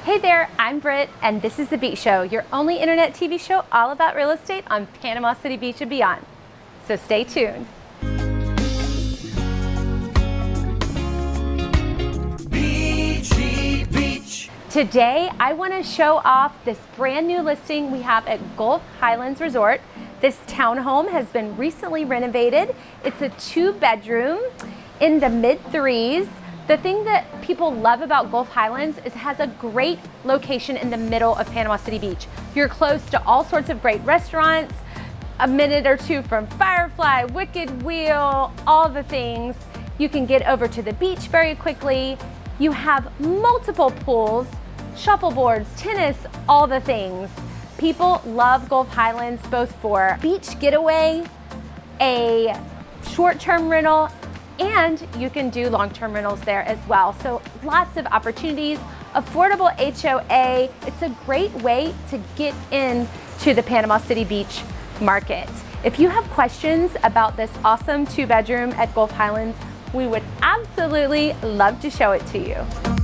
Hey there, I'm Britt, and this is The Beach Show, your only internet TV show all about real estate on Panama City Beach and beyond. So stay tuned. Beachy Beach. Today, I want to show off this brand new listing we have at Highlands Resort. This townhome has been recently renovated. It's a 2-bedroom in the mid-3s. The thing that people love about Highlands is it has a great location in the middle of Panama City Beach. You're close to all sorts of great restaurants, a minute or two from Firefly, Wicked Wheel, all the things. You can get over to the beach very quickly. You have multiple pools, shuffleboards, tennis, all the things. People love Highlands both for beach getaway, a short-term rental, and you can do long-term rentals there as well. So lots of opportunities, affordable HOA. It's a great way to get into the Panama City Beach market. If you have questions about this awesome 2-bedroom at Highlands, we would absolutely love to show it to you.